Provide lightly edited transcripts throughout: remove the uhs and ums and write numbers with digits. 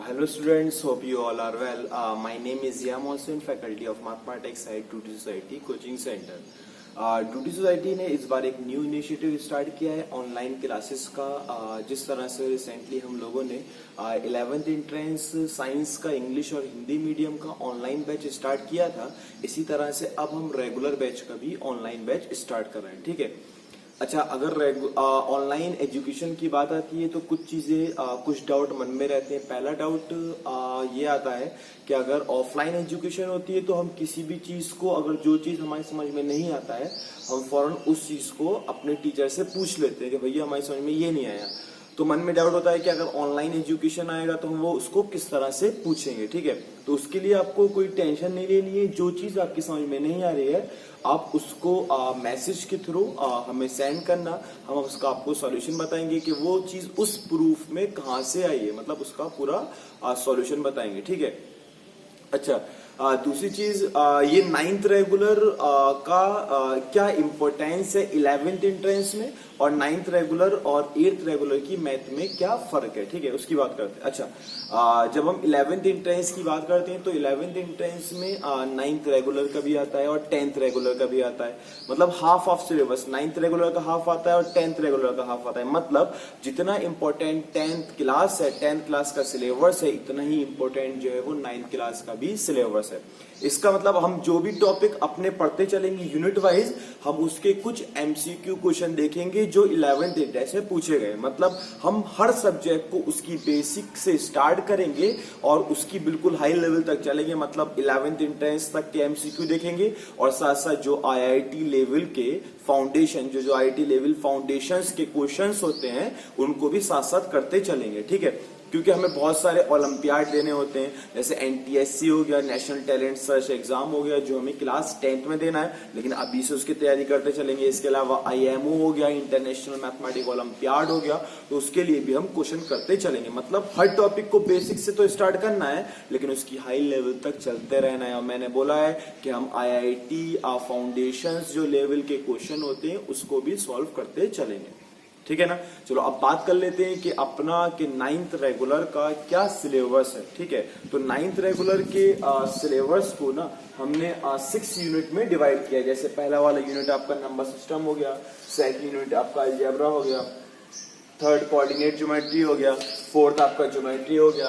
Hello students, hope you all are well. My name is Zia Mohsin, faculty of Mathematics at Duty Society Coaching Center. Duty society ने इस बार एक new initiative start किया है online classes का। जिस तरह से रिसेंटली हम लोगों ने 11th एंट्रेंस साइंस का इंग्लिश और हिंदी मीडियम का ऑनलाइन बैच स्टार्ट किया था, इसी तरह से अब हम रेगुलर बैच का भी ऑनलाइन बैच स्टार्ट कर रहे हैं। ठीक है, अच्छा, अगर ऑनलाइन एजुकेशन की बात आती है तो कुछ चीजें कुछ डाउट मन में रहते हैं। पहला डाउट ये आता है कि अगर ऑफलाइन एजुकेशन होती है तो हम किसी भी चीज को, अगर जो चीज हमारी समझ में नहीं आता है, हम फौरन उस चीज को अपने टीचर से पूछ लेते हैं कि भैया हमारी समझ में ये नहीं आया। तो मन में डाउट होता है कि अगर ऑनलाइन एजुकेशन आएगा तो हम वो उसको किस तरह से पूछेंगे। ठीक है, तो उसके लिए आपको कोई टेंशन नहीं लेनी है। जो चीज आपकी समझ में नहीं आ रही है आप उसको मैसेज के थ्रू हमें सेंड करना, हम उसका आपको सॉल्यूशन बताएंगे कि वो चीज उस प्रूफ में कहाँ से आई है, मतलब उसका पूरा सॉल्यूशन बताएंगे। ठीक है, अच्छा, दूसरी चीज ये 9th रेगुलर का क्या इम्पोर्टेंस है 11th एंट्रेंस में, और 9th रेगुलर और 8th रेगुलर की मैथ में क्या फर्क है। ठीक है, उसकी बात करते हैं। अच्छा, जब हम 11th एंट्रेंस की बात करते हैं तो 11th एंट्रेंस में 9th रेगुलर का भी आता है और 10th रेगुलर का भी आता है। मतलब half of syllabus 9th regular का हाफ आता है और 10th रेगुलर का हाफ आता है। मतलब जितना इंपॉर्टेंट 10th क्लास है, 10th क्लास का सिलेबस है, इतना ही इंपॉर्टेंट जो है वो 9th क्लास का भी सिलेबस है। इसका मतलब हम जो भी टॉपिक अपने पढ़ते चलेंगे यूनिट वाइज, हम उसके कुछ एमसीक्यू क्वेश्चन देखेंगे जो 11th एंट्रेंस में पूछे गए। मतलब हम हर सब्जेक्ट को उसकी बेसिक से स्टार्ट करेंगे और उसकी बिल्कुल हाई लेवल तक चलेंगे। मतलब 11th एंट्रेंस तक के एमसीक्यू देखेंगे और साथ साथ जो आईआईटी लेवल के फाउंडेशन, जो आईआईटी लेवल फाउंडेशंस के क्वेश्चंस होते हैं उनको भी साथ साथ करते चलेंगे। ठीक है, क्योंकि हमें बहुत सारे ओलंपियाड देने होते हैं, जैसे एनटीएससी हो गया, नेशनल टैलेंट सर्च एग्जाम हो गया, जो हमें क्लास 10th में देना है, लेकिन अभी से उसकी तैयारी करते चलेंगे। इसके अलावा आईएमओ हो गया, इंटरनेशनल मैथमेटिक्स ओलंपियाड हो गया, तो उसके लिए भी हम क्वेश्चन करते चलेंगे। मतलब हर टॉपिक को बेसिक से तो स्टार्ट करना है, लेकिन उसकी हाई लेवल तक चलते रहना है। और मैंने बोला है कि हम आईआईटी फाउंडेशन जो लेवल के क्वेश्चन होते हैं उसको भी सॉल्व करते चलेंगे। ठीक है ना, चलो अब बात कर लेते हैं कि अपना कि 9th रेगुलर का क्या सिलेबस है। ठीक है, तो 9th रेगुलर के सिलेबस को ना हमने 6 यूनिट में डिवाइड किया है। जैसे पहला वाला यूनिट आपका नंबर सिस्टम हो गया, सेकंड यूनिट आपका अलजेब्रा हो गया, थर्ड कोऑर्डिनेट ज्योमेट्री हो गया, फोर्थ आपका ज्योमेट्री हो गया,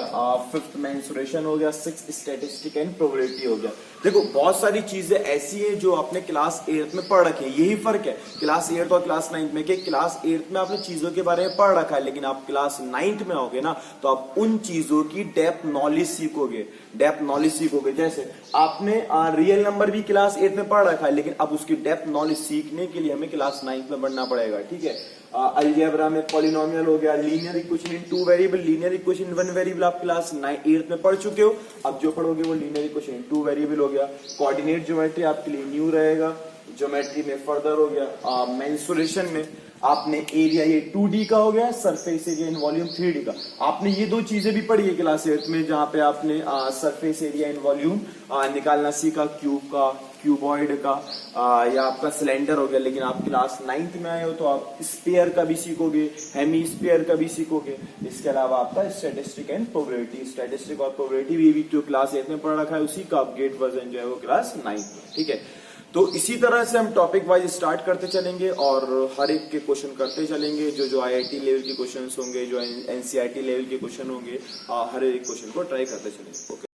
फिफ्थ मेंसुरेशन हो गया, सिक्स्थ स्टैटिस्टिक एंड प्रोबेबिलिटी हो गया। देखो बहुत सारी चीजें ऐसी हैं जो आपने क्लास 8th में पढ़ रखी है। यही फर्क है क्लास 8th और क्लास 9th में कि क्लास 8th में आपने चीजों के बारे में पढ़ रखा है, लेकिन आप क्लास 9th में आओगे ना तो आप उन चीजों की डेप्थ नॉलेज सीखोगे। जैसे आपने रियल नंबर भी क्लास 8th में पढ़ रखा है, लेकिन अब उसकी डेप्थ नॉलेज सीखने के लिए हमें क्लास 9th में पढ़ना पड़ेगा। ठीक है, अलजेब्रा में पॉलिनोमियल हो गया, linear equation in 2 variable, linear equation in 1 variable आप क्लास 8th में पढ़ चुके हो। अब जो पढ़ोगे वो लीनियर इक्वेशन इन 2 वेरिएबल हो गया। कोऑर्डिनेट ज्योमेट्री आपके लिए न्यू रहेगा, ज्योमेट्री में फर्दर हो गया। मेंसुरेशन में आपने एरिया, ये 2D का हो गया, surface area in volume 3D का। आपने ये दो चीजें भी पढ़ी है क्लास 8th में, जहां पे आपने सरफेस एरिया इन वॉल्यूम निकालना सीखा, क्यूब का, क्यूबॉइड का, या आपका सिलेंडर हो गया। लेकिन आप क्लास 9th में आए हो तो आप स्फीयर का भी सीखोगे, हेमी स्फीयर का भी सीखोगे। इसके अलावा आपका स्टैटिस्टिक एंड प्रोबेबिलिटी, स्टैटिस्टिक और प्रोबेबिलिटी भी जो क्लास 8th में पढ़ रखा है उसी का अपग्रेड वर्जन जो है वो क्लास 9th में। ठीक है, तो इसी तरह से हम टॉपिक वाइज स्टार्ट करते चलेंगे और हर एक के क्वेश्चन करते चलेंगे। जो आईआईटी लेवल के क्वेश्चन होंगे, जो एनसीईआरटी लेवल के क्वेश्चन होंगे, हर एक क्वेश्चन को ट्राई करते चलेंगे। ओके।